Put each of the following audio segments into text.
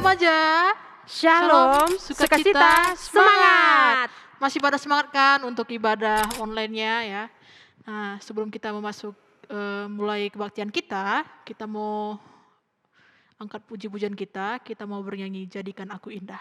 remaja. Shalom, sukacita, semangat. Masih pada semangat kan untuk ibadah online-nya ya. Nah, sebelum kita mulai kebaktian kita mau angkat puji-pujian kita mau bernyanyi Jadikan Aku Indah.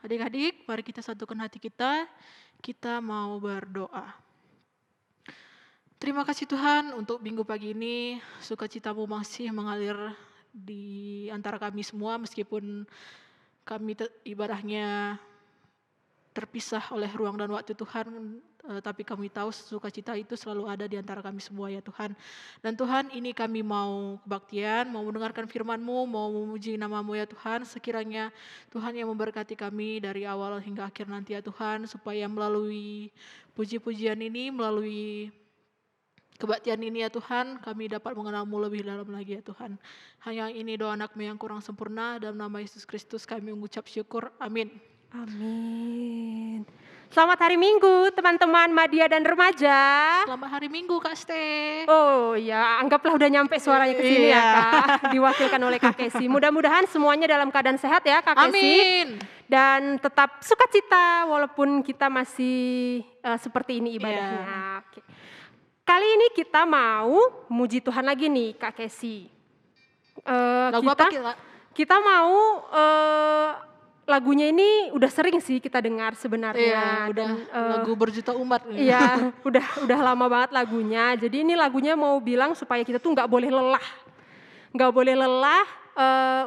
Adik-adik, mari kita satukan hati kita mau berdoa. Terima kasih Tuhan untuk minggu pagi ini, sukacitamu masih mengalir di antara kami semua meskipun kami ibadahnya terpisah oleh ruang dan waktu Tuhan, tapi kami tahu sukacita itu selalu ada di antara kami semua ya Tuhan. Dan Tuhan, ini kami mau kebaktian, mau mendengarkan firman-Mu, mau memuji nama-Mu ya Tuhan. Sekiranya Tuhan yang memberkati kami dari awal hingga akhir nanti ya Tuhan, supaya melalui puji-pujian ini, melalui kebaktian ini ya Tuhan, kami dapat mengenal-Mu lebih dalam lagi ya Tuhan. Hanya ini doa anak-Mu yang kurang sempurna, dalam nama Yesus Kristus kami mengucap syukur, amin. Amin. Selamat hari Minggu teman-teman Madya dan Remaja. Selamat hari Minggu Kak Ste. Oh ya, anggaplah udah nyampe suaranya ke sini ya Kak. Diwakilkan oleh Kak Kesi. Mudah-mudahan semuanya dalam keadaan sehat ya Kak Kesi. Amin. Dan tetap sukacita walaupun kita masih seperti ini ibadahnya. Oke. Kali ini kita mau muji Tuhan lagi nih Kak Kesi. Kita mau lagunya ini udah sering sih kita dengar sebenarnya. Udah lagu berjuta umat. Iya, udah lama banget lagunya. Jadi ini lagunya mau bilang supaya kita tuh nggak boleh lelah. Nggak boleh lelah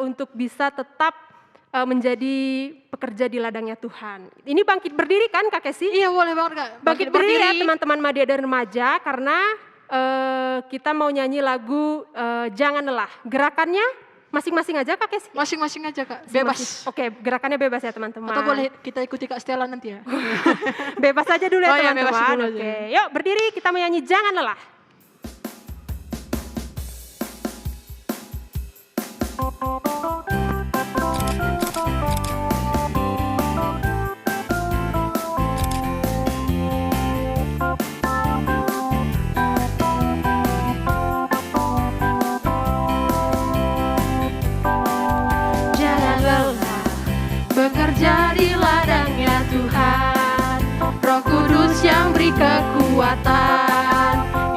untuk bisa tetap menjadi pekerja di ladangnya Tuhan. Ini bangkit berdiri kan Kak Kesi? Iya boleh banget Kak. Bangkit berdiri ya teman-teman Madya dan Remaja, karena kita mau nyanyi lagu Jangan Lelah. Gerakannya masing-masing aja Kak Kesi? Masing-masing aja Kak, bebas. Oke, gerakannya bebas ya teman-teman. Atau boleh kita ikuti Kak Stella nanti ya? Bebas aja dulu ya teman-teman. Bebas dulu aja. Oke, yuk berdiri kita menyanyi Jangan Lelah.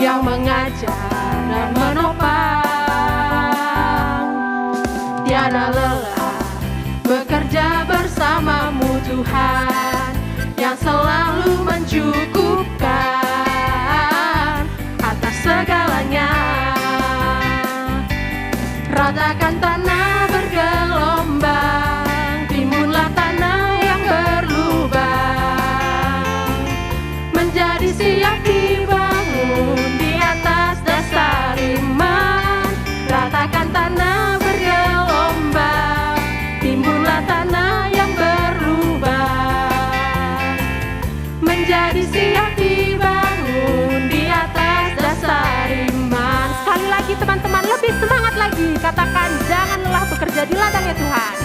yang mengajar dan menopang. Tiada lelah bekerja bersamamu Tuhan, yang selalu mencukupkan atas segalanya. Ratakan tanah bergelombang, timbunlah tanah yang berlubang, menjadi siap dibangun di atas dasar iman. Ratakan tanah bergelombang, timbunlah tanah yang berlubang, menjadi siap dibangun di atas dasar iman. Sekali lagi teman-teman, lebih semangat lagi, katakan jangan lelah bekerja di ladangnya Tuhan.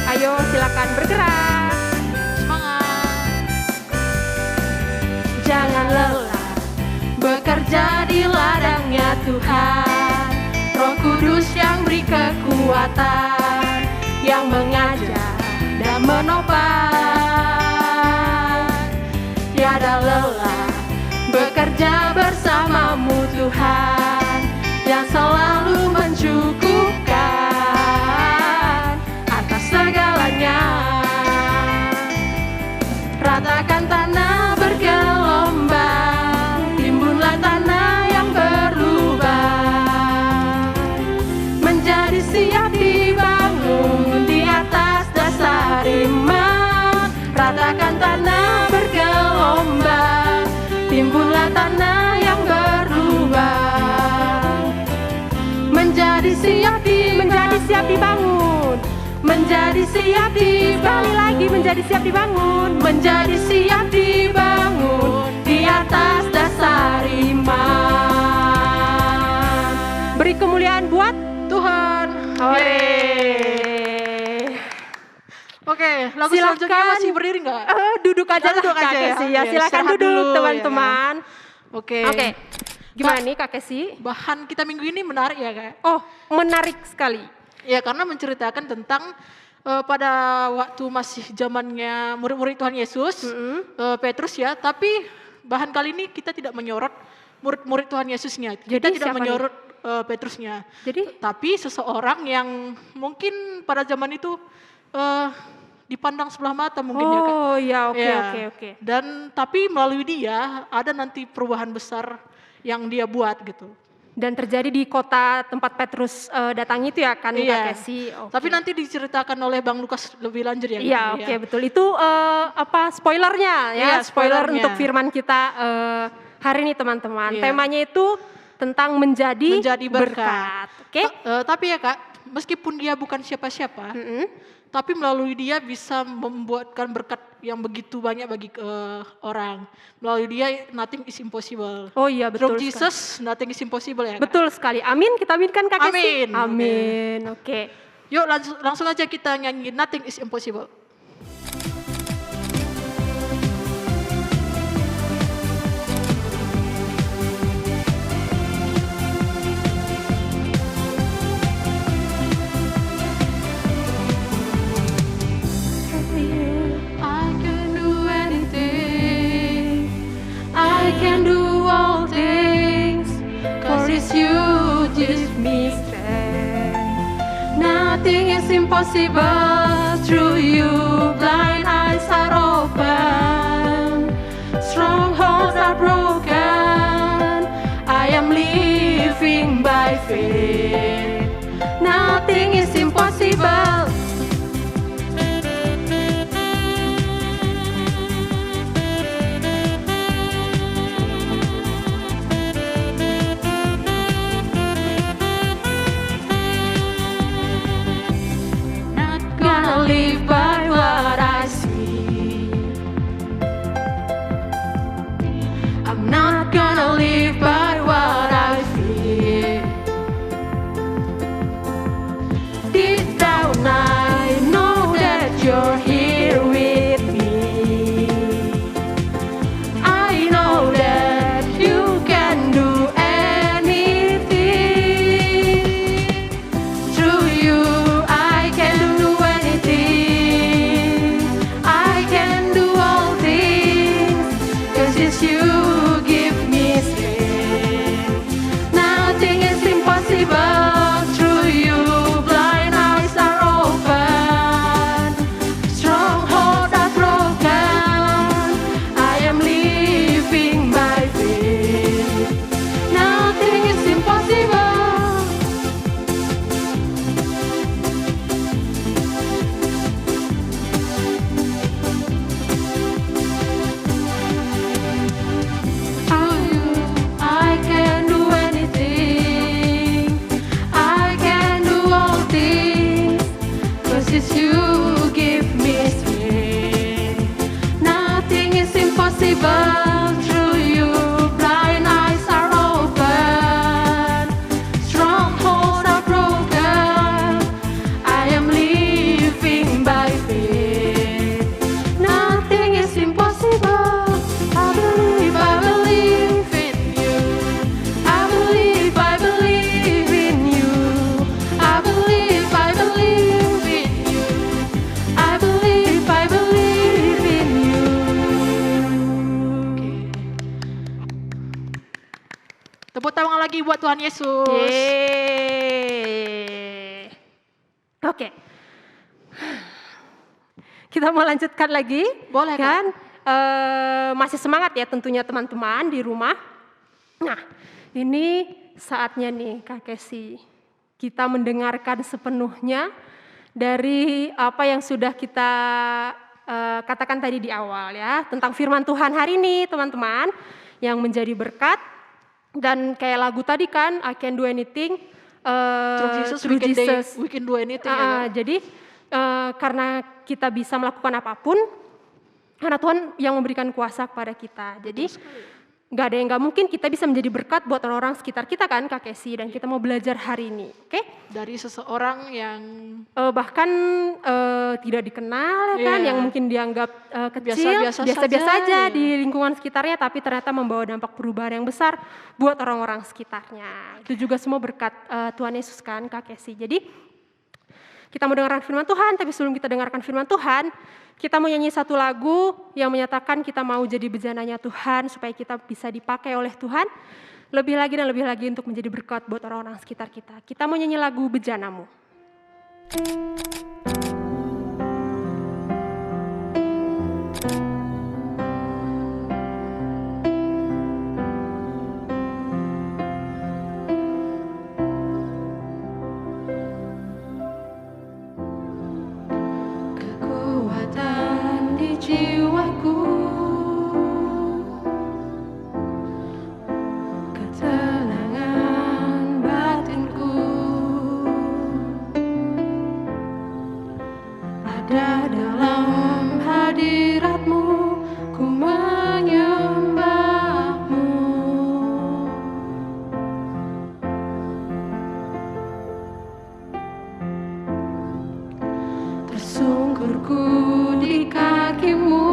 Ayo silakan bergerak. Semangat. Jangan lelah bekerja di ladangnya Tuhan. Roh Kudus yang beri kekuatan, yang mengajar dan menopang. Tiada lelah bekerja bersamamu Tuhan, yang selalu mencukupkan atas segalanya. Ratakan tanah bergelombang, timbunlah tanah yang berlubang, menjadi siap dibangun di atas dasar iman. Ratakan tanah bergelombang, timbunlah tanah yang berlubang, menjadi siap dibangun, menjadi siap dibangun. Sekali lagi, menjadi siap dibangun, menjadi siap dibangun di atas dasar iman. Beri kemuliaan buat Tuhan. Oke, lagu selanjutnya masih berdiri nggak? Duduk aja lah Duduk Kak aja ya. Kesi ya. Oke, Silakan istirahat duduk dulu, teman-teman. Oke. Oke. Gimana nih Kak Kesi? Bahan kita minggu ini menarik ya Kak? Oh, menarik sekali. Ya karena menceritakan tentang pada waktu masih zamannya murid-murid Tuhan Yesus, Petrus ya. Tapi bahan kali ini kita tidak menyorot murid-murid Tuhan Yesusnya. Kita tidak menyorot Petrusnya. Jadi? Tapi seseorang yang mungkin pada zaman itu dipandang sebelah mata mungkin ya Kak. Oh ya, Ya. oke. Dan tapi melalui dia ada nanti perubahan besar yang dia buat gitu. Dan terjadi di kota tempat Petrus datang itu ya kan Kak Kesi. Oke. Tapi nanti diceritakan oleh Bang Lukas lebih lanjut ya. Iya, oke, betul. Itu spoilernya ya, Iya, spoiler spoilernya. untuk firman kita hari ini teman-teman. Iya. Temanya itu tentang menjadi berkat. Oke? Tapi ya Kak, meskipun dia bukan siapa-siapa, tapi melalui dia bisa membuatkan berkat yang begitu banyak bagi orang. Melalui dia nothing is impossible. Oh iya, betul. Through Jesus nothing is impossible ya Kak. Betul sekali. Amin, kita aminkan Kak Kesi. Amin. Amin. Oke. Yuk langsung aja kita nyanyi nothing is impossible. I can do anything, I can do all things, 'cause it's you give me strength. Nothing is impossible through you, blind eyes are open, strongholds are broken, I am living by faith. Nothing is impossible. Not gonna live by lagi buat Tuhan Yesus. Yeay. Oke. Kita mau lanjutkan lagi. Boleh, Kak. Kan? Masih semangat ya tentunya teman-teman di rumah. Nah, ini saatnya nih Kak Kesi. Kita mendengarkan sepenuhnya dari apa yang sudah kita katakan tadi di awal ya. Tentang firman Tuhan hari ini teman-teman. Yang menjadi berkat. Dan kayak lagu tadi kan, I can do anything. Through Jesus, we can do anything. Jadi karena kita bisa melakukan apapun, karena Tuhan yang memberikan kuasa kepada kita. Jadi nggak ada yang nggak mungkin, kita bisa menjadi berkat buat orang-orang sekitar kita kan Kak Kesi. Dan kita mau belajar hari ini, oke? Dari seseorang yang bahkan tidak dikenal kan, yang mungkin dianggap kecil, biasa-biasa aja di lingkungan sekitarnya, tapi ternyata membawa dampak perubahan yang besar buat orang-orang sekitarnya. Itu juga semua berkat Tuhan Yesus kan Kak Kesi. Jadi kita mau dengarkan firman Tuhan, tapi sebelum kita dengarkan firman Tuhan, kita mau nyanyi satu lagu yang menyatakan kita mau jadi bejananya Tuhan, supaya kita bisa dipakai oleh Tuhan lebih lagi dan lebih lagi untuk menjadi berkat buat orang-orang sekitar kita. Kita mau nyanyi lagu Bejanamu. Jiwaku, ketenangan batinku, ada dalam hadirat-Mu, ku menyembah-Mu. Tersungkurku di kaki-Mu,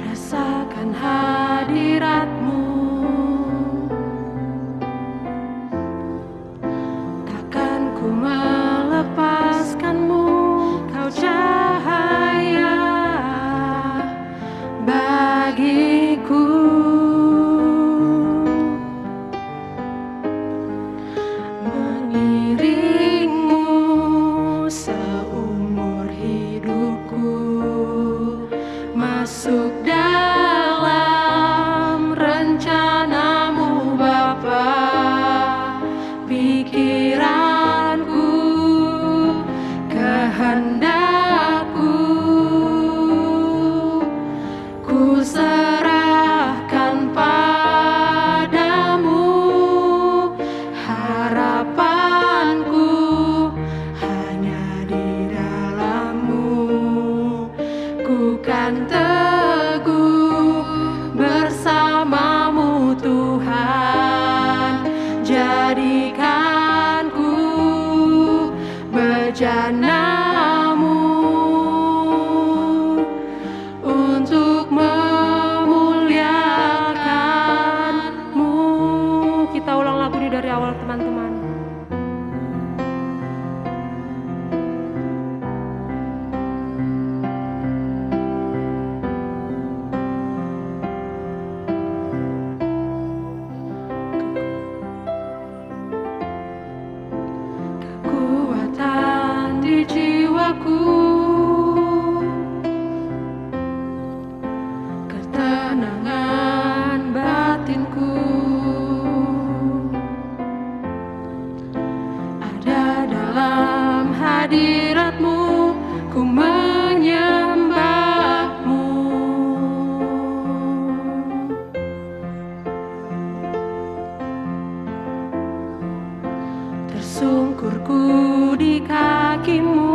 rasakan hadirat-Mu, takkan ku melepaskan-Mu, Kau cahaya bagiku. Masuk dalam rencana-Mu Bapa, pikiranku, kehendak-Ku, ku serahkan padamu, harapanku hanya di dalam-Mu, ku kan teguh bersama-Mu Tuhan, jadikanku bejana-Mu untuk memuliakan-Mu. Kita ulang lagu ini dari awal teman-teman. Kekuatan di jiwaku, ketenangan batinku, ada dalam hadirat-Mu, ku menyembah-Mu. Tersungkurku di kaki-Mu,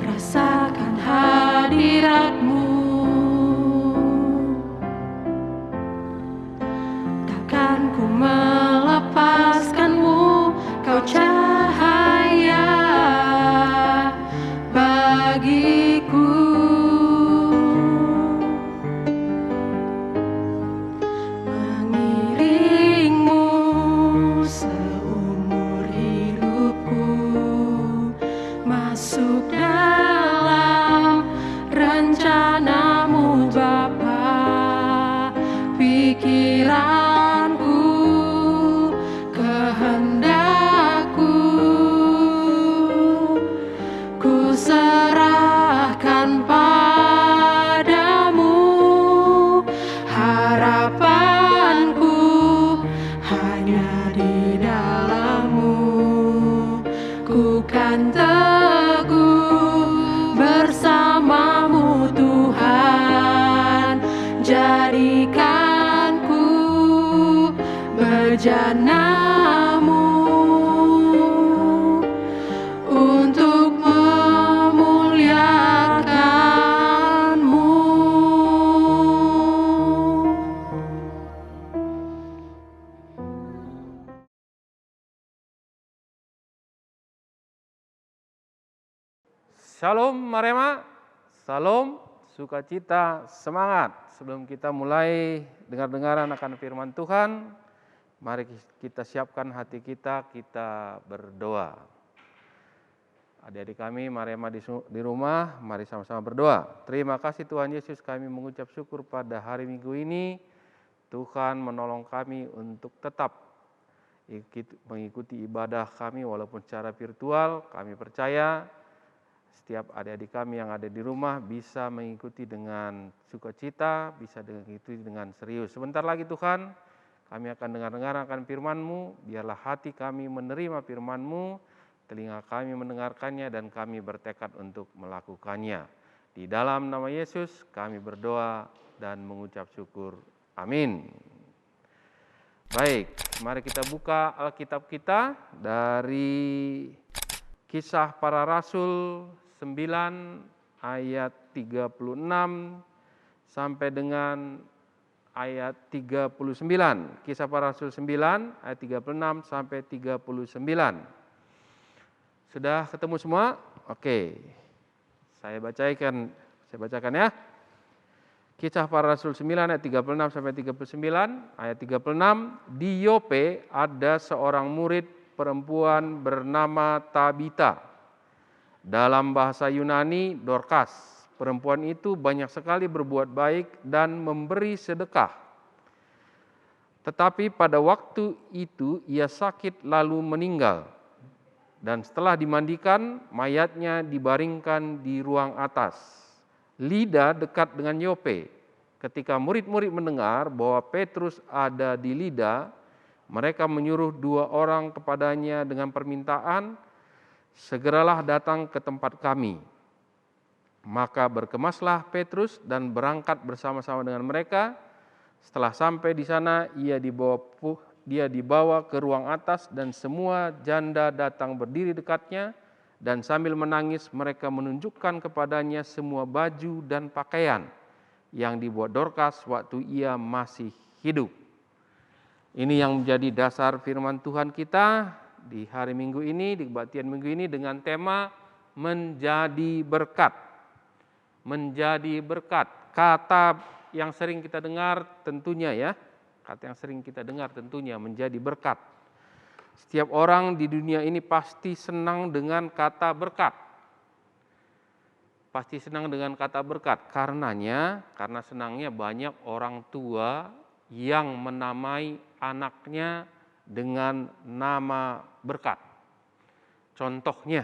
rasakan hadirat-Mu, takkan ku melepaskan-Mu, Kau cahaya Shalom Marema, salam, sukacita, semangat. Sebelum kita mulai dengar-dengaran akan firman Tuhan, mari kita siapkan hati kita berdoa. Adik-adik kami Marema di rumah, mari sama-sama berdoa. Terima kasih Tuhan Yesus, kami mengucap syukur pada hari Minggu ini. Tuhan menolong kami untuk tetap mengikuti ibadah kami walaupun secara virtual. Kami percaya setiap adik-adik kami yang ada di rumah bisa mengikuti dengan sukacita, bisa mengikuti dengan serius. Sebentar lagi Tuhan, kami akan dengar akan firman-Mu, biarlah hati kami menerima firman-Mu, telinga kami mendengarkannya, dan kami bertekad untuk melakukannya. Di dalam nama Yesus kami berdoa dan mengucap syukur. Amin. Baik, mari kita buka Alkitab kita dari Kisah Para Rasul 9 ayat 36 sampai dengan ayat 39. Kisah Para Rasul 9 ayat 36 sampai 39. Sudah ketemu semua? Oke. Saya bacakan ya. Kisah Para Rasul 9 ayat 36 sampai 39, ayat 36, di Yope ada seorang murid perempuan bernama Tabita. Dalam bahasa Yunani, Dorcas. Perempuan itu banyak sekali berbuat baik dan memberi sedekah. Tetapi pada waktu itu ia sakit lalu meninggal. Dan setelah dimandikan, mayatnya dibaringkan di ruang atas. Lida dekat dengan Yope. Ketika murid-murid mendengar bahwa Petrus ada di Lida, mereka menyuruh 2 orang kepadanya dengan permintaan, segeralah datang ke tempat kami. Maka berkemaslah Petrus dan berangkat bersama-sama dengan mereka. Setelah sampai di sana, dia dibawa ke ruang atas dan semua janda datang berdiri dekatnya. Dan sambil menangis mereka menunjukkan kepadanya semua baju dan pakaian yang dibuat Dorcas waktu ia masih hidup. Ini yang menjadi dasar firman Tuhan kita di hari Minggu ini, di kebaktian Minggu ini dengan tema menjadi berkat. Menjadi berkat. Kata yang sering kita dengar tentunya menjadi berkat. Setiap orang di dunia ini pasti senang dengan kata berkat. Karena senangnya banyak orang tua yang menamai anaknya dengan nama berkat. Contohnya,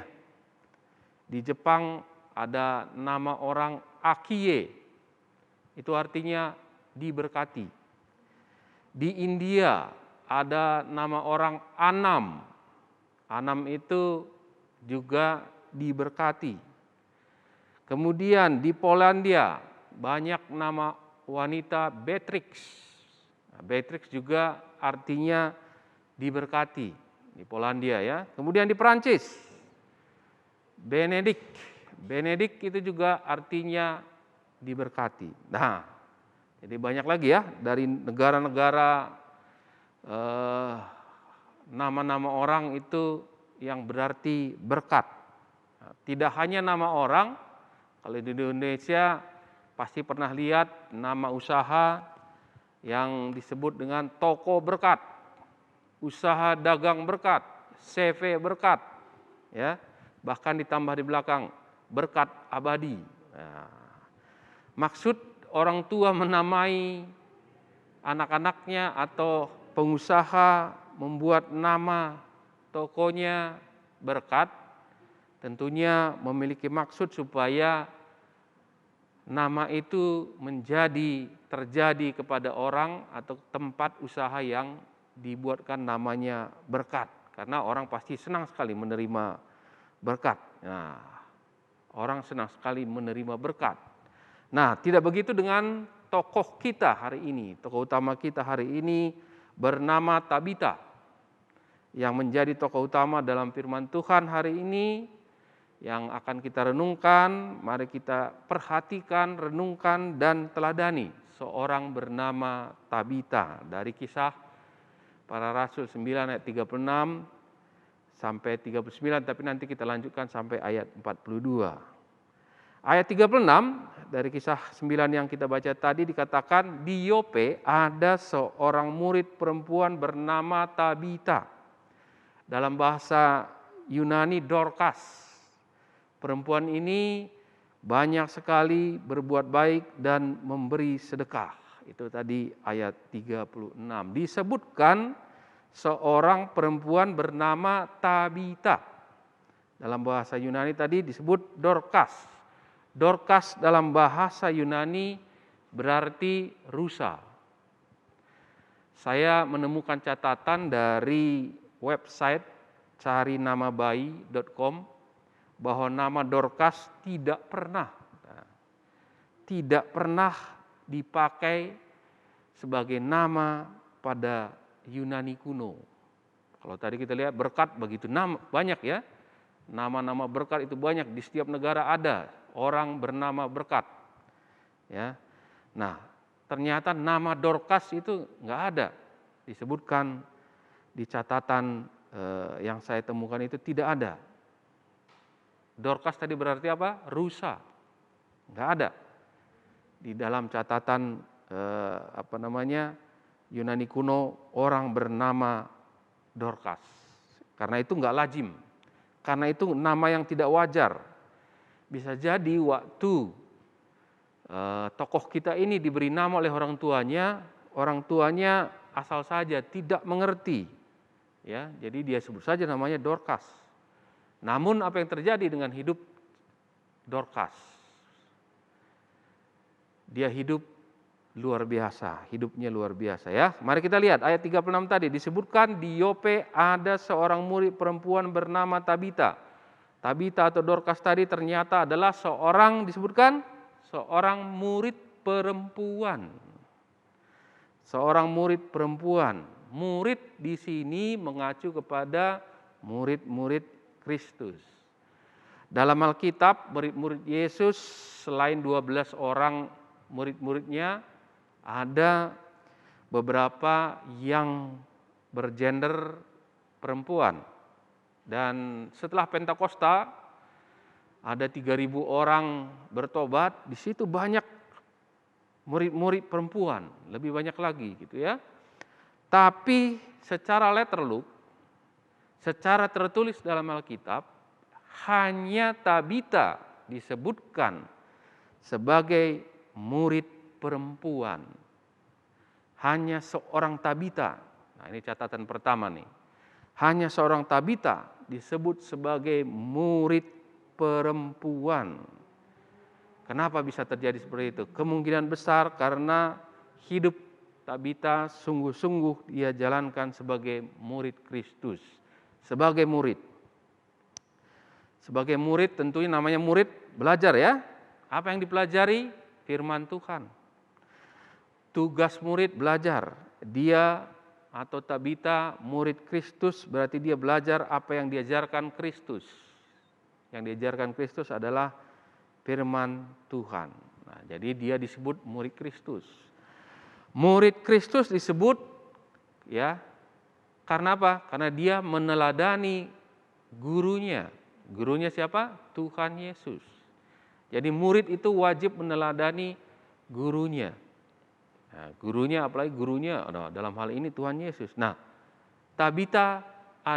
di Jepang ada nama orang Akiye, itu artinya diberkati. Di India ada nama orang Anam. Anam itu juga diberkati. Kemudian di Polandia banyak nama wanita Beatrix. Beatrix juga artinya diberkati di Polandia ya. Kemudian di Perancis Benedict. Benedict itu juga artinya diberkati. Nah, jadi banyak lagi ya dari negara-negara nama-nama orang itu yang berarti berkat. Tidak hanya nama orang, kalau di Indonesia pasti pernah lihat nama usaha yang disebut dengan toko berkat, usaha dagang berkat, CV berkat, ya, bahkan ditambah di belakang berkat abadi. Nah, maksud orang tua menamai anak-anaknya atau pengusaha membuat nama tokonya berkat, tentunya memiliki maksud supaya nama itu terjadi kepada orang atau tempat usaha yang dibuatkan namanya berkat. Karena orang pasti senang sekali menerima berkat. Nah, orang senang sekali menerima berkat. Nah, tidak begitu dengan tokoh kita hari ini. Tokoh utama kita hari ini bernama Tabita, yang menjadi tokoh utama dalam firman Tuhan hari ini yang akan kita renungkan. Mari kita perhatikan, renungkan, dan teladani seorang bernama Tabita dari Kisah Para Rasul 9 ayat 36 sampai 39, tapi nanti kita lanjutkan sampai ayat 42. Ayat 36 dari kisah 9 yang kita baca tadi dikatakan di Yope ada seorang murid perempuan bernama Tabita. Dalam bahasa Yunani Dorcas. Perempuan ini banyak sekali berbuat baik dan memberi sedekah. Itu tadi ayat 36. Disebutkan seorang perempuan bernama Tabita. Dalam bahasa Yunani tadi disebut Dorcas. Dorcas dalam bahasa Yunani berarti rusa. Saya menemukan catatan dari website carinamabayi.com bahwa nama Dorcas tidak pernah dipakai sebagai nama pada Yunani kuno. Kalau tadi kita lihat berkat begitu banyak ya. Nama-nama berkat itu banyak, di setiap negara ada orang bernama berkat. Ya. Nah, ternyata nama Dorcas itu nggak ada disebutkan di catatan yang saya temukan itu tidak ada. Dorcas tadi berarti apa? Rusa. Nggak ada di dalam catatan Yunani kuno orang bernama Dorcas. Karena itu nggak lazim. Karena itu nama yang tidak wajar. Bisa jadi waktu tokoh kita ini diberi nama oleh orang tuanya asal saja tidak mengerti. Ya, jadi dia sebut saja namanya Dorcas. Namun apa yang terjadi dengan hidup Dorcas? Dia hidup luar biasa, hidupnya luar biasa ya. Mari kita lihat ayat 36 tadi disebutkan di Yope ada seorang murid perempuan bernama Tabita. Tabita atau Dorcas tadi ternyata adalah seorang murid perempuan. Seorang murid perempuan. Murid di sini mengacu kepada murid-murid Kristus. Dalam Alkitab, murid-murid Yesus selain 12 orang murid-muridnya, ada beberapa yang bergender perempuan. Dan setelah Pentakosta ada 3.000 orang bertobat, di situ banyak murid-murid perempuan, lebih banyak lagi gitu ya. Tapi secara letterlook, secara tertulis dalam Alkitab, hanya Tabita disebutkan sebagai murid perempuan. Hanya seorang Tabita. Nah, ini catatan pertama nih. Hanya seorang Tabita disebut sebagai murid perempuan. Kenapa bisa terjadi seperti itu? Kemungkinan besar karena hidup Tabita sungguh-sungguh dia jalankan sebagai murid Kristus. Sebagai murid. Sebagai murid tentunya namanya murid belajar ya. Apa yang dipelajari? Firman Tuhan. Tugas murid belajar. Dia atau Tabita murid Kristus berarti dia belajar apa yang diajarkan Kristus. Yang diajarkan Kristus adalah firman Tuhan. Nah, jadi dia disebut murid Kristus. Murid Kristus disebut ya karena apa? Karena dia meneladani gurunya. Gurunya siapa? Tuhan Yesus. Jadi murid itu wajib meneladani gurunya. Nah, gurunya apalagi gurunya dalam hal ini Tuhan Yesus. Nah, Tabita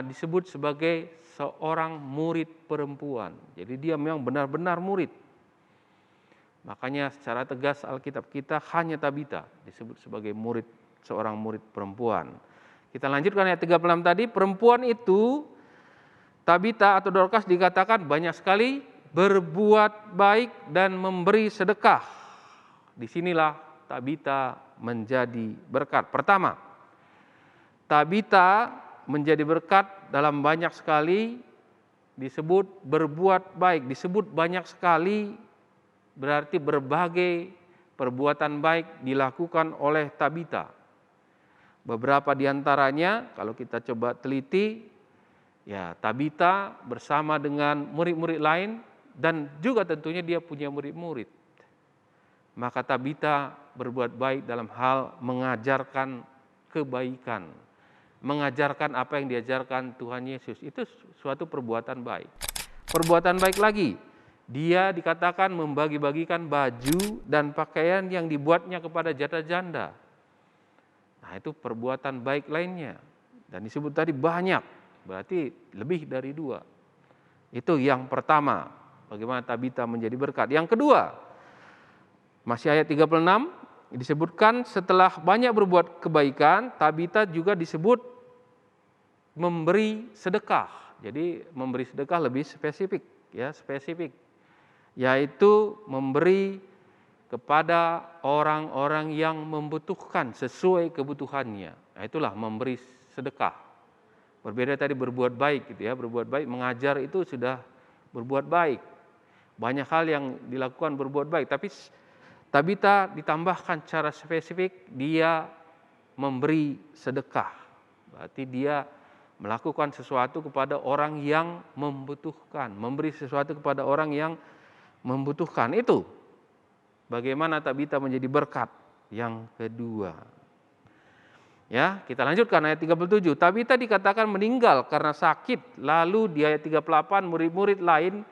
disebut sebagai seorang murid perempuan. Jadi dia memang benar-benar murid. Makanya secara tegas Alkitab kita hanya Tabita disebut sebagai murid, seorang murid perempuan. Kita lanjutkan ayat 36 tadi, perempuan itu Tabita atau Dorcas dikatakan banyak sekali berbuat baik dan memberi sedekah. Disinilah Tabita menjadi berkat. Pertama, Tabita menjadi berkat dalam banyak sekali disebut berbuat baik, disebut banyak sekali berarti berbagai perbuatan baik dilakukan oleh Tabita. Beberapa di antaranya kalau kita coba teliti, ya Tabita bersama dengan murid-murid lain dan juga tentunya dia punya murid-murid. Maka Tabita berbuat baik dalam hal mengajarkan kebaikan, mengajarkan apa yang diajarkan Tuhan Yesus. Itu suatu perbuatan baik. Perbuatan baik lagi, Dia dikatakan membagi-bagikan baju dan pakaian yang dibuatnya kepada janda-janda. Nah, itu perbuatan baik lainnya. Dan disebut tadi banyak, berarti lebih dari 2. Itu yang pertama, bagaimana Tabita menjadi berkat. Yang kedua, masih ayat 36, disebutkan setelah banyak berbuat kebaikan, Tabita juga disebut memberi sedekah. Jadi memberi sedekah lebih spesifik, yaitu memberi kepada orang-orang yang membutuhkan sesuai kebutuhannya. Nah, itulah memberi sedekah. Berbeda tadi berbuat baik gitu ya, berbuat baik, mengajar itu sudah berbuat baik. Banyak hal yang dilakukan berbuat baik, tapi Tabita ditambahkan secara spesifik, dia memberi sedekah. Berarti dia melakukan sesuatu kepada orang yang membutuhkan, memberi sesuatu kepada orang yang membutuhkan. Itu bagaimana Tabita menjadi berkat. Yang kedua, ya, kita lanjutkan ayat 37. Tabita dikatakan meninggal karena sakit. Lalu di ayat 38, murid-murid lain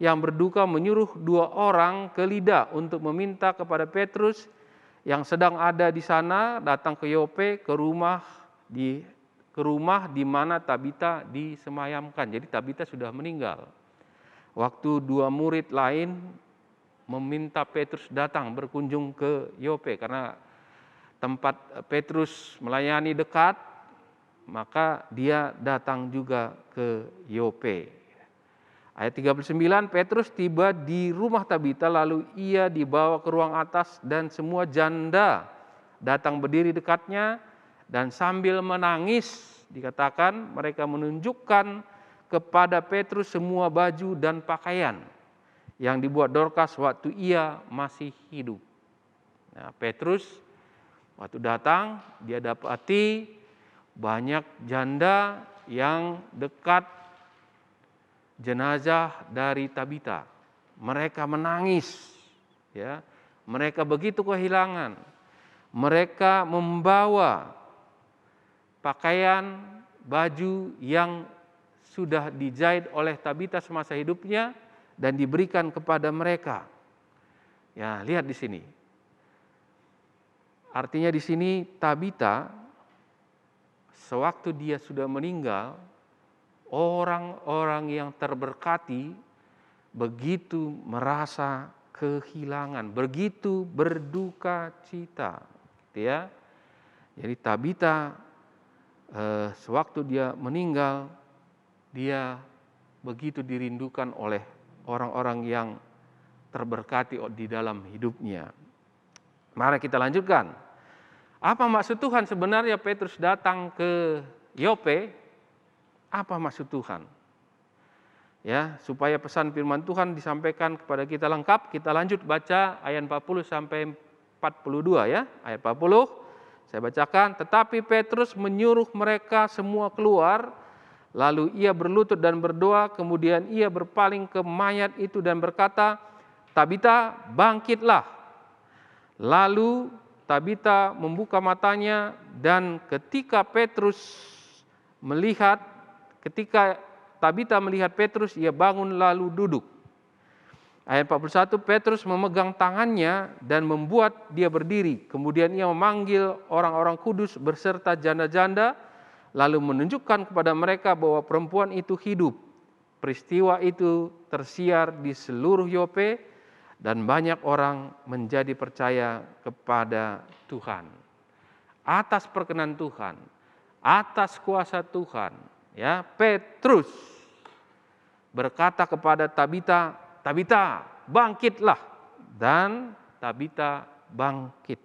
yang berduka menyuruh 2 orang ke Lida untuk meminta kepada Petrus yang sedang ada di sana datang ke Yope, ke rumah di mana Tabita disemayamkan. Jadi Tabita sudah meninggal. Waktu 2 murid lain meminta Petrus datang berkunjung ke Yope karena tempat Petrus melayani dekat, maka dia datang juga ke Yope. Ayat 39, Petrus tiba di rumah Tabita, lalu ia dibawa ke ruang atas dan semua janda datang berdiri dekatnya dan sambil menangis, dikatakan mereka menunjukkan kepada Petrus semua baju dan pakaian yang dibuat Dorcas waktu ia masih hidup. Nah, Petrus waktu datang, dia dapati banyak janda yang dekat jenazah dari Tabita. Mereka menangis, ya. Mereka begitu kehilangan. Mereka membawa pakaian, baju yang sudah dijahit oleh Tabita semasa hidupnya dan diberikan kepada mereka. Ya, lihat di sini. Artinya di sini Tabita sewaktu dia sudah meninggal, orang-orang yang terberkati begitu merasa kehilangan, begitu berduka cita, gitu ya. Jadi Tabita sewaktu dia meninggal, dia begitu dirindukan oleh orang-orang yang terberkati di dalam hidupnya. Mari kita lanjutkan. Apa maksud Tuhan sebenarnya Petrus datang ke Yope? Apa maksud Tuhan? Ya, supaya pesan firman Tuhan disampaikan kepada kita lengkap, kita lanjut baca ayat 40 sampai 42 ya. Ayat 40 saya bacakan, tetapi Petrus menyuruh mereka semua keluar, lalu ia berlutut dan berdoa, kemudian ia berpaling ke mayat itu dan berkata, Tabita, bangkitlah. Lalu Tabita membuka matanya dan ketika Tabita melihat Petrus, ia bangun lalu duduk. Ayat 41, Petrus memegang tangannya dan membuat dia berdiri. Kemudian ia memanggil orang-orang kudus berserta janda-janda, lalu menunjukkan kepada mereka bahwa perempuan itu hidup. Peristiwa itu tersiar di seluruh Yope dan banyak orang menjadi percaya kepada Tuhan. Atas perkenan Tuhan, atas kuasa Tuhan, ya, Petrus berkata kepada Tabita, Tabita, bangkitlah. Dan Tabita bangkit.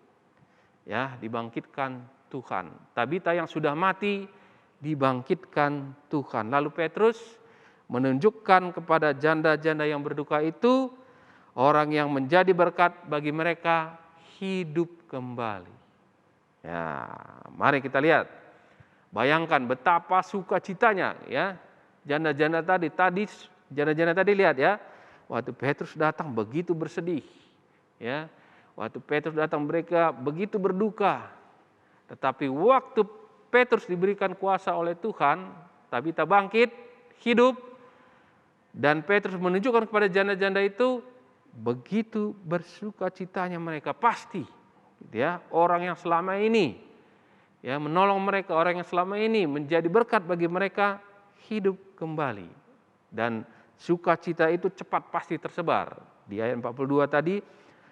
Ya, dibangkitkan Tuhan. Tabita yang sudah mati dibangkitkan Tuhan. Lalu Petrus menunjukkan kepada janda-janda yang berduka itu, orang yang menjadi berkat bagi mereka hidup kembali. Ya, mari kita lihat. Bayangkan betapa sukacitanya, ya. Janda-janda tadi lihat ya. Waktu Petrus datang begitu bersedih, ya. Waktu Petrus datang mereka begitu berduka. Tetapi waktu Petrus diberikan kuasa oleh Tuhan, Tabita bangkit, hidup, Dan Petrus menunjukkan kepada janda-janda itu begitu bersukacitanya mereka, pasti gitu ya, orang yang selama ini ya menolong mereka, orang yang selama ini menjadi berkat bagi mereka hidup kembali. Dan sukacita itu cepat pasti tersebar. Di ayat 42 tadi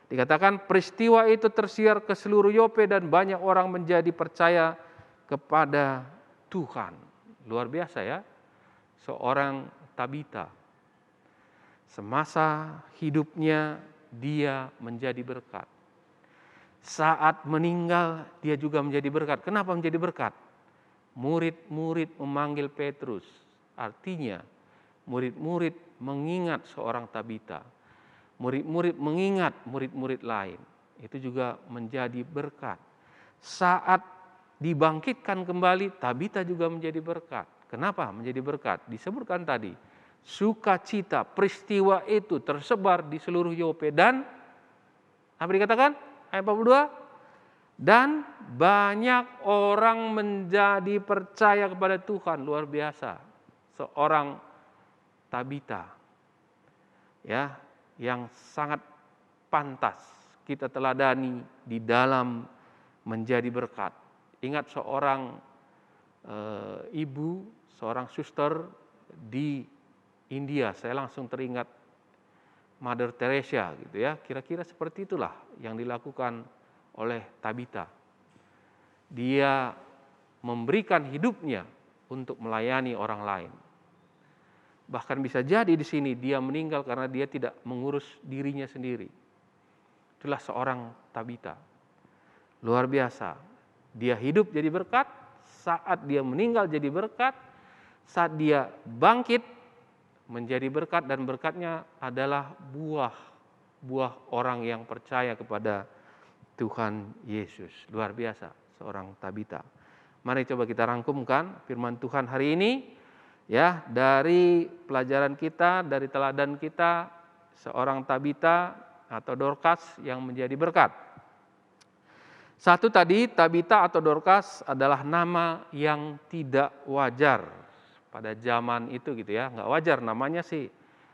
dikatakan peristiwa itu tersiar ke seluruh Yope dan banyak orang menjadi percaya kepada Tuhan. Luar biasa ya, seorang Tabita. Semasa hidupnya dia menjadi berkat. Saat meninggal dia juga menjadi berkat. Kenapa menjadi berkat? Murid-murid memanggil Petrus. Artinya murid-murid mengingat seorang Tabita. Murid-murid mengingat murid-murid lain. Itu juga menjadi berkat. Saat dibangkitkan kembali, Tabita juga menjadi berkat. Kenapa menjadi berkat? Disebutkan tadi, sukacita peristiwa itu tersebar di seluruh Yope dan apa dikatakan? Ayat 42, dan banyak orang menjadi percaya kepada Tuhan. Luar biasa. Seorang Tabita ya, yang sangat pantas kita teladani di dalam menjadi berkat. Ingat seorang ibu, seorang suster di India, saya langsung teringat Mother Teresa gitu ya. Kira-kira seperti itulah yang dilakukan oleh Tabita. Dia memberikan hidupnya untuk melayani orang lain. Bahkan bisa jadi di sini dia meninggal karena dia tidak mengurus dirinya sendiri. Itulah seorang Tabita. Luar biasa. Dia hidup jadi berkat, saat dia meninggal jadi berkat, saat dia bangkit menjadi berkat, dan berkatnya adalah buah orang yang percaya kepada Tuhan Yesus. Luar biasa seorang Tabita. Mari coba kita rangkumkan firman Tuhan hari ini ya, dari pelajaran kita, dari teladan kita, seorang Tabita atau Dorcas yang menjadi berkat. Satu tadi, Tabita atau Dorcas adalah nama yang tidak wajar pada zaman itu gitu ya, nggak wajar namanya sih.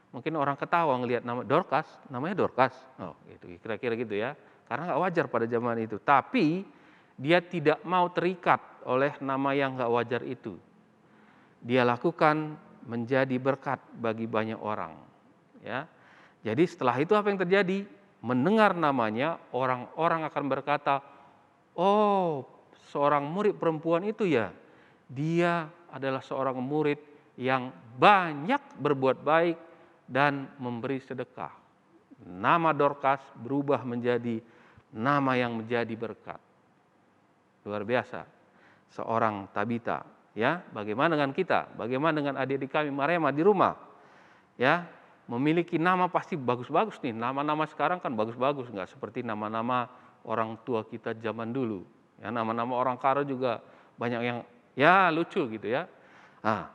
Mungkin orang ketawa ngelihat nama Dorcas, namanya Dorcas, oh gitu, kira-kira gitu ya, karena nggak wajar pada zaman itu. Tapi dia tidak mau terikat oleh nama yang nggak wajar itu. Dia lakukan menjadi berkat bagi banyak orang. Ya, jadi setelah itu apa yang terjadi? Mendengar namanya, orang-orang akan berkata, oh, seorang murid perempuan itu ya, dia adalah seorang murid yang banyak berbuat baik dan memberi sedekah. Nama Dorcas berubah menjadi nama yang menjadi berkat. Luar biasa. Seorang Tabita, ya. Bagaimana dengan kita? Bagaimana dengan adik-adik kami Marema di rumah? Ya, memiliki nama pasti bagus-bagus nih. Nama-nama sekarang kan bagus-bagus, enggak seperti nama-nama orang tua kita zaman dulu. Ya, nama-nama orang Karo juga banyak yang ya lucu gitu ya. Nah,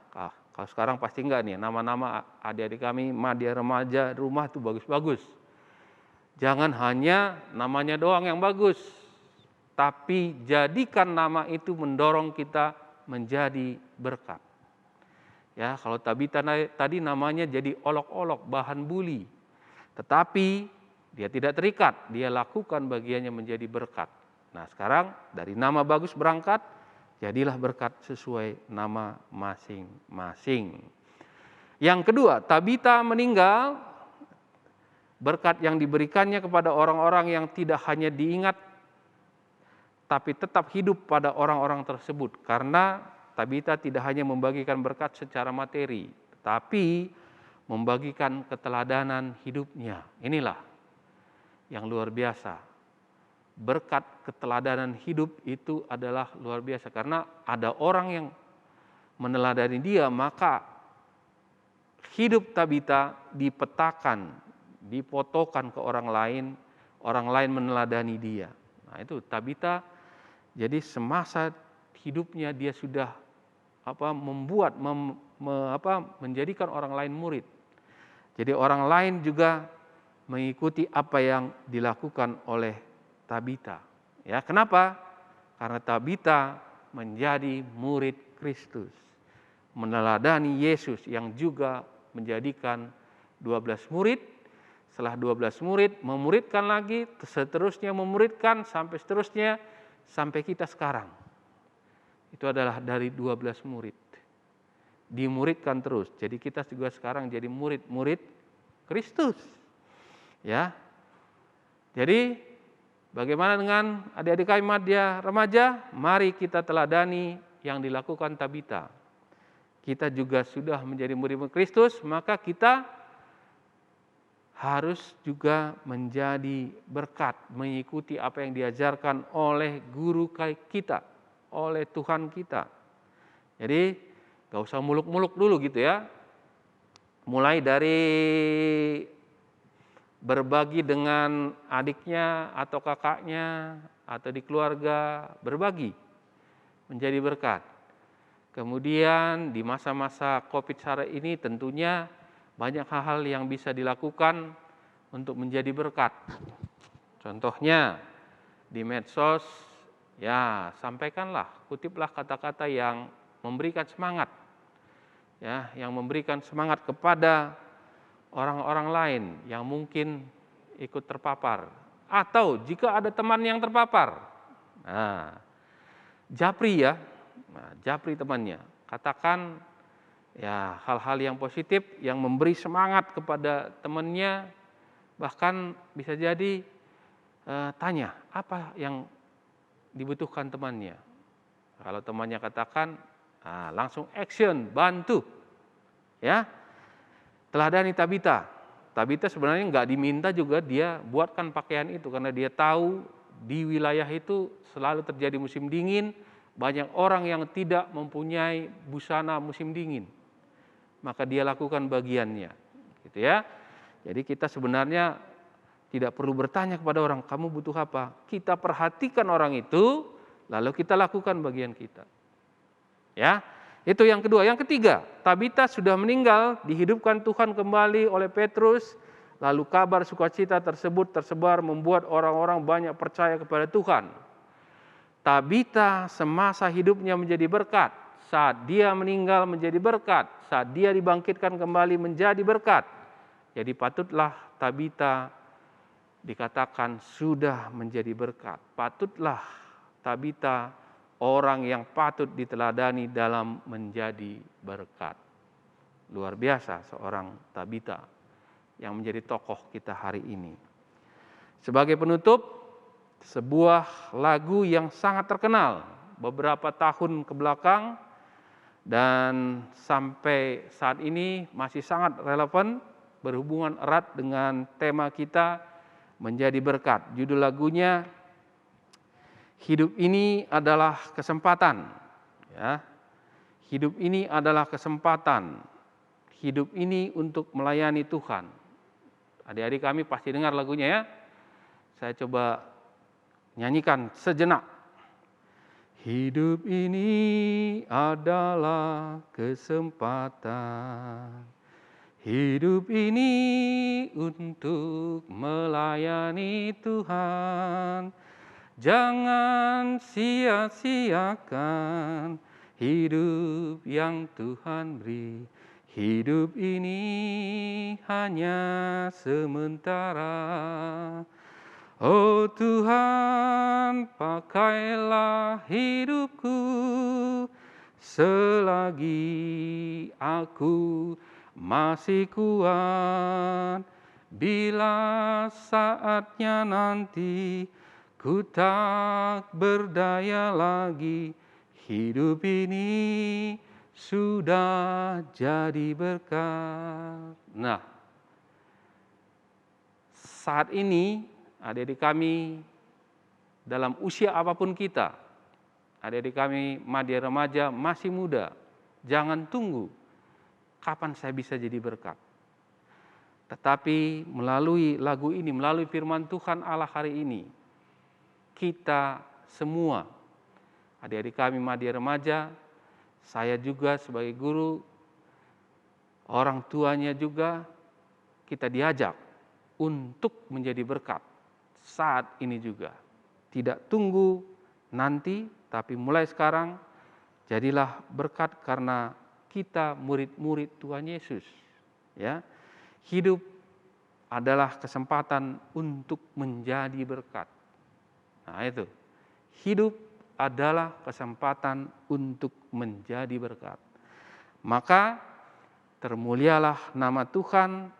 kalau sekarang pasti enggak nih, nama-nama adik-adik kami Madya remaja rumah tuh bagus-bagus. Jangan hanya namanya doang yang bagus, tapi jadikan nama itu mendorong kita menjadi berkat. Ya, kalau Tabita tadi namanya jadi olok-olok, bahan buli. Tetapi dia tidak terikat, dia lakukan bagiannya menjadi berkat. Nah, sekarang dari nama bagus berangkat, jadilah berkat sesuai nama masing-masing. Yang kedua, Tabita meninggal, berkat yang diberikannya kepada orang-orang yang tidak hanya diingat, tapi tetap hidup pada orang-orang tersebut. Karena Tabita tidak hanya membagikan berkat secara materi, tapi membagikan keteladanan hidupnya. Inilah yang luar biasa. Berkat keteladanan hidup itu adalah luar biasa. Karena ada orang yang meneladani dia, maka hidup Tabita dipetakan, difotokan ke orang lain meneladani dia. Nah, itu Tabita, jadi semasa hidupnya dia sudah menjadikan orang lain murid. Jadi orang lain juga mengikuti apa yang dilakukan oleh Tabita. Ya, kenapa? Karena Tabita menjadi murid Kristus, meneladani Yesus yang juga menjadikan 12 murid. Setelah 12 murid, memuridkan lagi, seterusnya memuridkan, sampai seterusnya, sampai kita sekarang. Itu adalah dari 12 murid. Dimuridkan terus. Jadi kita juga sekarang jadi murid-murid Kristus. Ya. Jadi bagaimana dengan adik-adik kami Madya Remaja? Mari kita teladani yang dilakukan Tabita. Kita juga sudah menjadi murid-murid Kristus, maka kita harus juga menjadi berkat, mengikuti apa yang diajarkan oleh guru kita, oleh Tuhan kita. Jadi gak usah muluk-muluk dulu gitu ya. Mulai dari berbagi dengan adiknya atau kakaknya atau di keluarga, berbagi menjadi berkat. Kemudian di masa-masa COVID sekarang ini tentunya banyak hal-hal yang bisa dilakukan untuk menjadi berkat. Contohnya di medsos, ya sampaikanlah, kutiplah kata-kata yang memberikan semangat, ya, yang memberikan semangat kepada orang-orang lain yang mungkin ikut terpapar, atau jika ada teman yang terpapar, japri ya, japri temannya, katakan ya hal-hal yang positif yang memberi semangat kepada temannya, bahkan bisa jadi tanya apa yang dibutuhkan temannya. Kalau temannya katakan, langsung action, bantu, ya. Teladani Tabita. Tabita sebenarnya nggak diminta juga dia buatkan pakaian itu, karena dia tahu di wilayah itu selalu terjadi musim dingin, banyak orang yang tidak mempunyai busana musim dingin. Maka dia lakukan bagiannya, gitu ya. Jadi kita sebenarnya tidak perlu bertanya kepada orang, kamu butuh apa? Kita perhatikan orang itu, lalu kita lakukan bagian kita. Ya. Itu yang kedua. Yang ketiga, Tabita sudah meninggal, dihidupkan Tuhan kembali oleh Petrus, lalu kabar sukacita tersebut tersebar membuat orang-orang banyak percaya kepada Tuhan. Tabita semasa hidupnya menjadi berkat, saat dia meninggal menjadi berkat, saat dia dibangkitkan kembali menjadi berkat. Jadi patutlah Tabita dikatakan sudah menjadi berkat. Patutlah Tabita orang yang patut diteladani dalam menjadi berkat. Luar biasa seorang Tabita yang menjadi tokoh kita hari ini. Sebagai penutup, sebuah lagu yang sangat terkenal beberapa tahun ke belakang dan sampai saat ini masih sangat relevan, berhubungan erat dengan tema kita menjadi berkat. Judul lagunya Hidup ini adalah kesempatan, ya. Hidup ini adalah kesempatan. Hidup ini untuk melayani Tuhan. Adik-adik kami pasti dengar lagunya ya. Saya coba nyanyikan sejenak. Hidup ini adalah kesempatan. Hidup ini untuk melayani Tuhan. Jangan sia-siakan hidup yang Tuhan beri. Hidup ini hanya sementara. Oh Tuhan, pakailah hidupku selagi aku masih kuat. Bila saatnya nanti ku tak berdaya lagi, hidup ini sudah jadi berkat. Nah, saat ini adik-adik kami dalam usia apapun kita, adik-adik kami Madya Remaja masih muda, jangan tunggu kapan saya bisa jadi berkat. Tetapi melalui lagu ini, melalui firman Tuhan Allah hari ini, kita semua, adik-adik kami Madya Remaja, saya juga sebagai guru, orang tuanya juga, kita diajak untuk menjadi berkat saat ini juga. Tidak tunggu nanti, tapi mulai sekarang jadilah berkat karena kita murid-murid Tuhan Yesus. Ya. Hidup adalah kesempatan untuk menjadi berkat. Nah, itu. Hidup adalah kesempatan untuk menjadi berkat. Maka termulialah nama Tuhan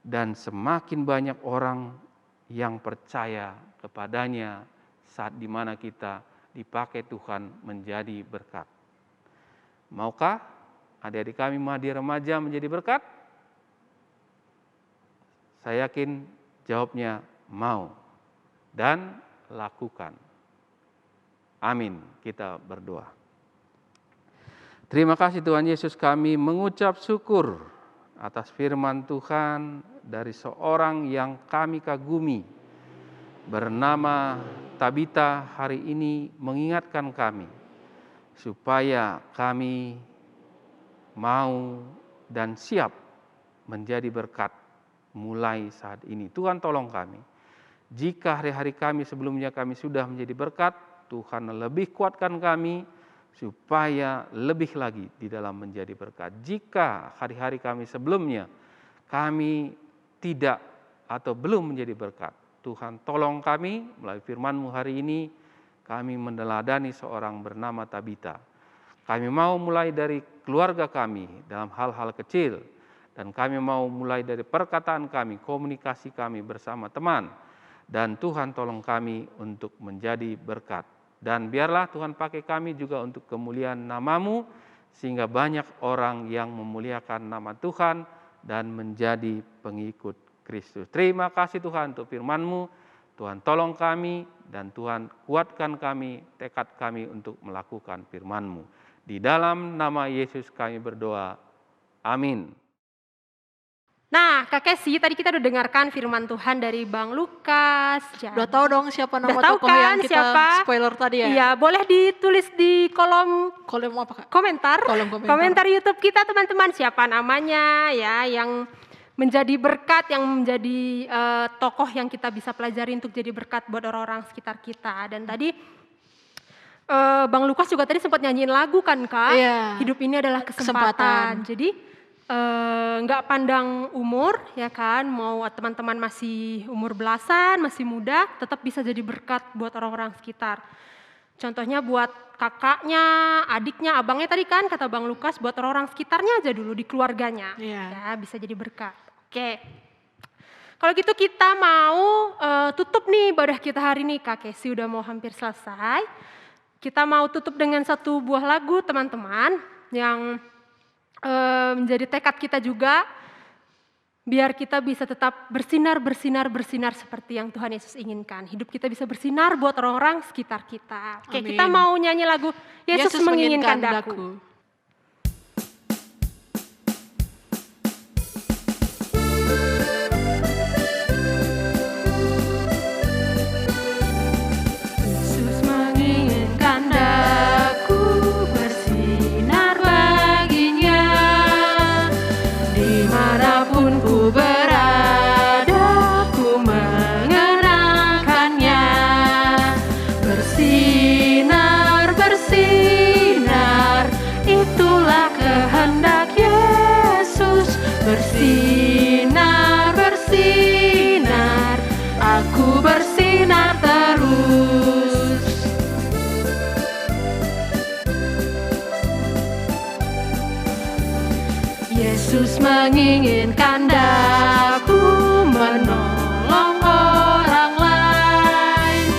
dan semakin banyak orang yang percaya kepadanya saat dimana kita dipakai Tuhan menjadi berkat. Maukah adik-adik kami Mahdi Remaja menjadi berkat? Saya yakin jawabnya mau dan lakukan. Amin. Kita berdoa. Terima kasih Tuhan Yesus, kami mengucap syukur atas firman Tuhan dari seorang yang kami kagumi bernama Tabita hari ini mengingatkan kami supaya kami mau dan siap menjadi berkat mulai saat ini. Tuhan tolong kami. Jika hari-hari kami sebelumnya kami sudah menjadi berkat, Tuhan lebih kuatkan kami supaya lebih lagi di dalam menjadi berkat. Jika hari-hari kami sebelumnya kami tidak atau belum menjadi berkat, Tuhan tolong kami melalui firman-Mu hari ini, kami meneladani seorang bernama Tabita. Kami mau mulai dari keluarga kami dalam hal-hal kecil, dan kami mau mulai dari perkataan kami, komunikasi kami bersama teman, dan Tuhan tolong kami untuk menjadi berkat. Dan biarlah Tuhan pakai kami juga untuk kemuliaan nama-Mu, sehingga banyak orang yang memuliakan nama Tuhan dan menjadi pengikut Kristus. Terima kasih Tuhan untuk firman-Mu. Tuhan tolong kami dan Tuhan kuatkan kami, tekad kami untuk melakukan firman-Mu. Di dalam nama Yesus kami berdoa. Amin. Nah, Kak Kesi, tadi kita udah dengarkan firman Tuhan dari Bang Lukas. Udah tahu dong siapa nama Udah tahu tokoh kan yang kita siapa? spoiler tadi ya? Iya, boleh ditulis di kolom Kolom apa Kak? komentar. Kolom komentar. YouTube kita teman-teman, siapa namanya ya yang menjadi berkat, yang menjadi tokoh yang kita bisa pelajari untuk jadi berkat buat orang-orang sekitar kita. Dan tadi Bang Lukas juga tadi sempat nyanyiin lagu kan Kak? Iya. Hidup ini adalah kesempatan. Jadi nggak pandang umur ya kan, mau teman-teman masih umur belasan, masih muda, tetap bisa jadi berkat buat orang-orang sekitar. Contohnya buat kakaknya, adiknya, abangnya tadi kan kata Bang Lukas, buat orang-orang sekitarnya aja dulu di keluarganya. Iya. Ya, bisa jadi berkat. Oke. Kalau gitu kita mau tutup nih ibadah kita hari ini. Kak Kesi udah mau hampir selesai. Kita mau tutup dengan satu buah lagu teman-teman yang menjadi tekad kita juga biar kita bisa tetap bersinar seperti yang Tuhan Yesus inginkan. Hidup kita bisa bersinar buat orang-orang sekitar kita. Oke, Amin. kita mau nyanyi lagu Yesus menginginkan daku. Yesus menginginkan daku bersinar baginya, dimanapun ku berada ku mengenakannya. Bersinar, bersinar, itulah kehendak Yesus. Bersinar, bersinar, aku bersinar terus. Yesus menginginkan daku menolong orang lain,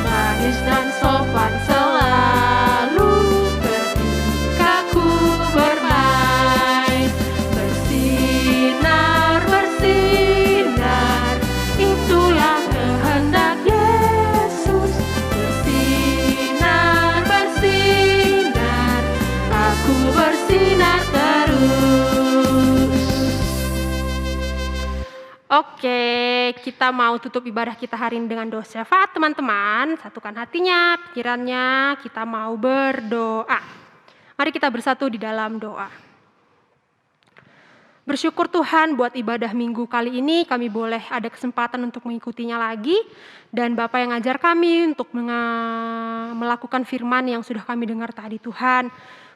manis dan sopan selalu ketika ku bermain. Bersinar, bersinar, itulah kehendak Yesus. Bersinar, bersinar, aku bersinar terus. Oke, kita mau tutup ibadah kita hari ini dengan doa syafaat teman-teman. Satukan hatinya, pikirannya, kita mau berdoa. Mari kita bersatu di dalam doa. Bersyukur Tuhan buat ibadah minggu kali ini kami boleh ada kesempatan untuk mengikutinya lagi. Dan Bapak yang ngajar kami untuk melakukan firman yang sudah kami dengar tadi Tuhan.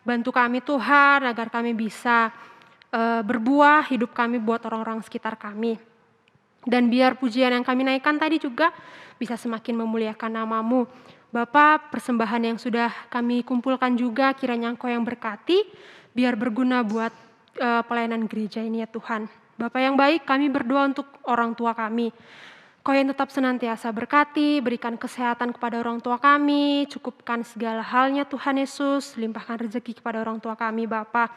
Bantu kami Tuhan agar kami bisa berbuah hidup kami buat orang-orang sekitar kami. Dan biar pujian yang kami naikkan tadi juga bisa semakin memuliakan nama-Mu. Bapa, persembahan yang sudah kami kumpulkan juga kiranya Engkau yang berkati, biar berguna buat pelayanan gereja ini ya Tuhan. Bapa yang baik, kami berdoa untuk orang tua kami. Kau yang tetap senantiasa berkati, berikan kesehatan kepada orang tua kami, cukupkan segala halnya Tuhan Yesus, limpahkan rezeki kepada orang tua kami Bapa.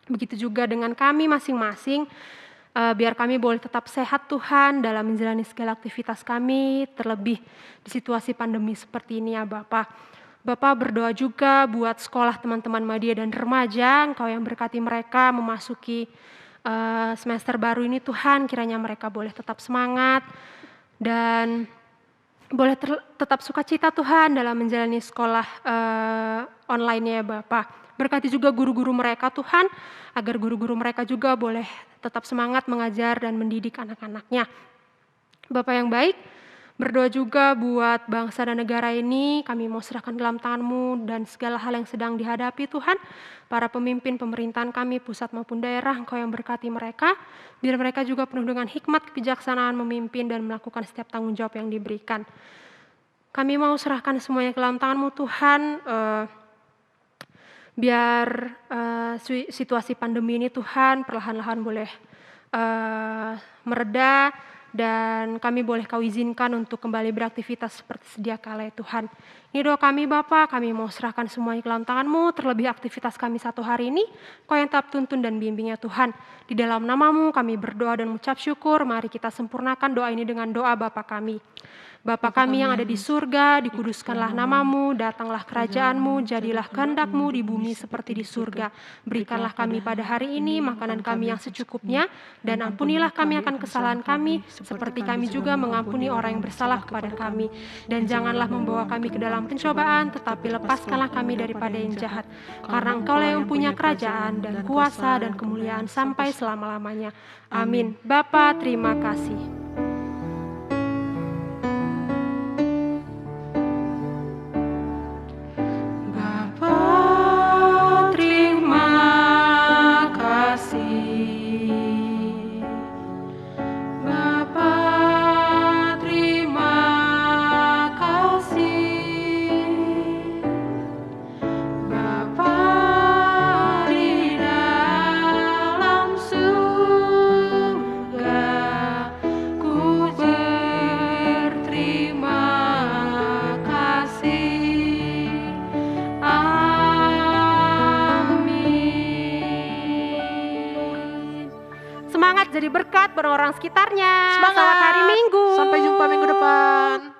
Begitu juga dengan kami masing-masing, biar kami boleh tetap sehat Tuhan dalam menjalani segala aktivitas kami, terlebih di situasi pandemi seperti ini ya Bapa. Bapa berdoa juga buat sekolah teman-teman media dan remaja, Engkau yang berkati mereka memasuki semester baru ini Tuhan, kiranya mereka boleh tetap semangat dan boleh tetap sukacita Tuhan dalam menjalani sekolah online ya Bapa. Berkati juga guru-guru mereka Tuhan, agar guru-guru mereka juga boleh tetap semangat mengajar dan mendidik anak-anaknya. Bapa yang baik, berdoa juga buat bangsa dan negara ini, kami mau serahkan dalam tangan-Mu dan segala hal yang sedang dihadapi Tuhan. Para pemimpin pemerintahan kami, pusat maupun daerah, Engkau yang berkati mereka, biar mereka juga penuh dengan hikmat kebijaksanaan memimpin dan melakukan setiap tanggung jawab yang diberikan. Kami mau serahkan semuanya ke dalam tangan-Mu Tuhan, biar situasi pandemi ini Tuhan perlahan-lahan boleh mereda, dan kami boleh Kau izinkan untuk kembali beraktivitas seperti sedia kala ya Tuhan. Ini doa kami Bapa, kami mau serahkan semuanya ke dalam tangan-Mu, terlebih aktivitas kami satu hari ini, Kau yang tetap tuntun dan bimbing ya Tuhan. Di dalam nama-Mu kami berdoa dan mengucap syukur, mari kita sempurnakan doa ini dengan doa Bapa kami. Bapa kami yang ada di surga, dikuduskanlah nama-Mu, datanglah kerajaan-Mu, jadilah kehendak-Mu di bumi seperti di surga. Berikanlah kami pada hari ini makanan kami yang secukupnya, dan ampunilah kami akan kesalahan kami, seperti kami juga mengampuni orang yang bersalah kepada kami. Dan janganlah membawa kami ke dalam pencobaan, tetapi lepaskanlah kami daripada yang jahat. Karena Engkau-lah yang punya kerajaan, dan kuasa, dan kemuliaan sampai selama-lamanya. Amin. Bapa, terima kasih. Semangat jadi berkat bagi orang sekitarnya. Semangat. Selamat hari Minggu. Sampai jumpa minggu depan.